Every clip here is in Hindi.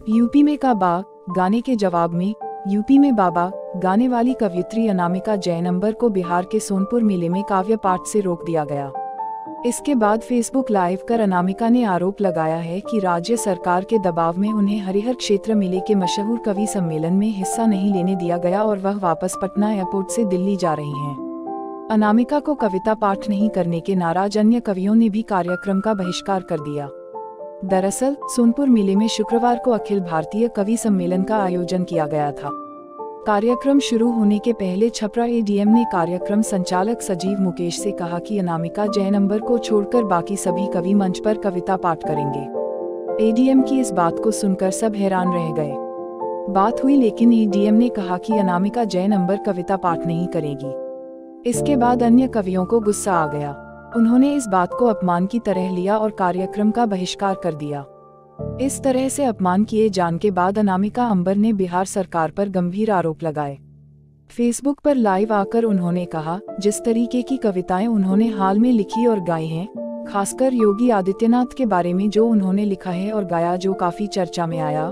यूपी में काबा गाने के जवाब में यूपी में बाबा गाने वाली कवयित्री अनामिका जैन को बिहार के सोनपुर मेले में काव्य पाठ से रोक दिया गया। इसके बाद फेसबुक लाइव कर अनामिका ने आरोप लगाया है कि राज्य सरकार के दबाव में उन्हें हरिहर क्षेत्र मेले के मशहूर कवि सम्मेलन में हिस्सा नहीं लेने दिया गया और वह वापस पटना एयरपोर्ट से दिल्ली जा रही हैं। अनामिका को कविता पाठ नहीं करने के नाराज अन्य कवियों ने भी कार्यक्रम का बहिष्कार कर दिया। दरअसल सोनपुर मेले में शुक्रवार को अखिल भारतीय कवि सम्मेलन का आयोजन किया गया था। कार्यक्रम शुरू होने के पहले छपरा एडीएम ने कार्यक्रम संचालक सजीव मुकेश से कहा कि अनामिका जैन को छोड़कर बाकी सभी कवि मंच पर कविता पाठ करेंगे। एडीएम की इस बात को सुनकर सब हैरान रह गए। बात हुई लेकिन एडीएम ने कहा कि अनामिका जैन कविता पाठ नहीं करेगी। इसके बाद अन्य कवियों को गुस्सा आ गया। उन्होंने इस बात को अपमान की तरह लिया और कार्यक्रम का बहिष्कार कर दिया। इस तरह से अपमान किए जाने के बाद अनामिका अंबर ने बिहार सरकार पर गंभीर आरोप लगाए। फेसबुक पर लाइव आकर उन्होंने कहा, जिस तरीके की कविताएं उन्होंने हाल में लिखी और गाई हैं, खासकर योगी आदित्यनाथ के बारे में जो उन्होंने लिखा है और गाया जो काफी चर्चा में आया,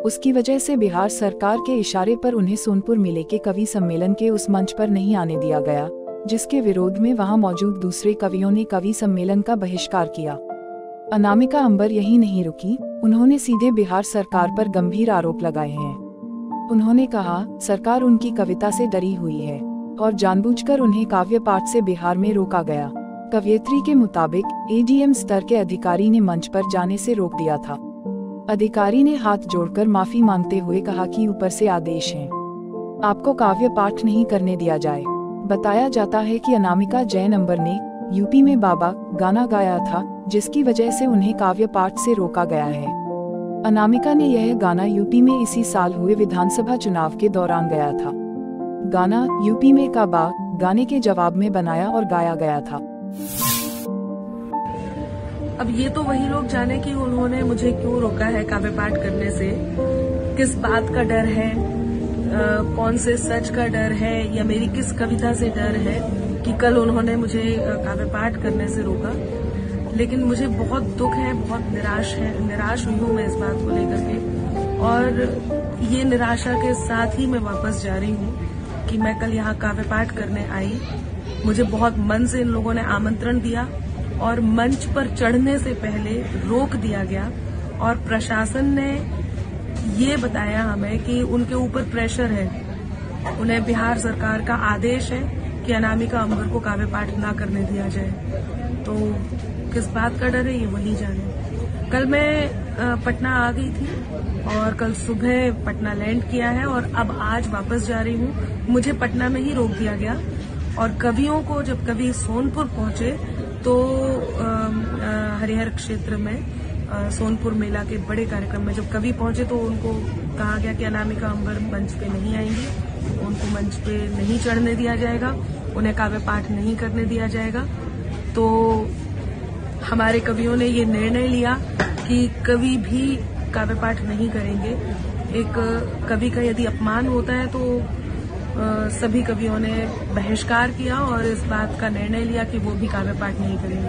उसकी वजह से बिहार सरकार के इशारे पर उन्हें सोनपुर मेले के कवि सम्मेलन के उस मंच पर नहीं आने दिया गया, जिसके विरोध में वहां मौजूद दूसरे कवियों ने कवि सम्मेलन का बहिष्कार किया। अनामिका अंबर यही नहीं रुकी, उन्होंने सीधे बिहार सरकार पर गंभीर आरोप लगाए हैं। उन्होंने कहा, सरकार उनकी कविता से डरी हुई है और जानबूझकर उन्हें काव्य पाठ से बिहार में रोका गया। कवयित्री के मुताबिक एडीएम स्तर के अधिकारी ने मंच पर जाने से रोक दिया था। अधिकारी ने हाथ जोड़कर माफी मांगते हुए कहा कि ऊपर से आदेश है, आपको काव्य पाठ नहीं करने दिया जाए। बताया जाता है कि अनामिका जैन ने यूपी में बाबा गाना गाया था, जिसकी वजह से उन्हें काव्य पाठ से रोका गया है। अनामिका ने यह गाना यूपी में इसी साल हुए विधानसभा चुनाव के दौरान गाया था। गाना यूपी में काबा गाने के जवाब में बनाया और गाया गया था। अब ये तो वही लोग जाने कि उन्होंने मुझे क्यों रोका है काव्य पाठ करने से, किस बात का डर है, कौन से सच का डर है या मेरी किस कविता से डर है कि कल उन्होंने मुझे काव्य पाठ करने से रोका। लेकिन मुझे बहुत दुख है, बहुत निराश हुई हूँ मैं इस बात को लेकर के, और ये निराशा के साथ ही मैं वापस जा रही हूँ कि मैं कल यहाँ काव्य पाठ करने आई। मुझे बहुत मन से इन लोगों ने आमंत्रण दिया और मंच पर चढ़ने से पहले रोक दिया गया, और प्रशासन ने ये बताया हमें कि उनके ऊपर प्रेशर है, उन्हें बिहार सरकार का आदेश है कि अनामिका अंबर को काव्य पाठ ना करने दिया जाए। तो किस बात का डर है ये वही जाने। कल मैं पटना आ गई थी और कल सुबह पटना लैंड किया है और अब आज वापस जा रही हूँ। मुझे पटना में ही रोक दिया गया, और कवियों को जब कवि सोनपुर पहुंचे तो हरिहर क्षेत्र में सोनपुर मेला के बड़े कार्यक्रम में जब कवि पहुंचे तो उनको कहा गया कि अनामिका अंबर मंच पे नहीं आएंगी, उनको मंच पे नहीं चढ़ने दिया जाएगा, उन्हें काव्य पाठ नहीं करने दिया जाएगा। तो हमारे कवियों ने ये निर्णय लिया कि कवि भी काव्य पाठ नहीं करेंगे। एक कवि का यदि अपमान होता है तो सभी कवियों ने बहिष्कार किया और इस बात का निर्णय लिया कि वो भी काव्य पाठ नहीं करेंगे।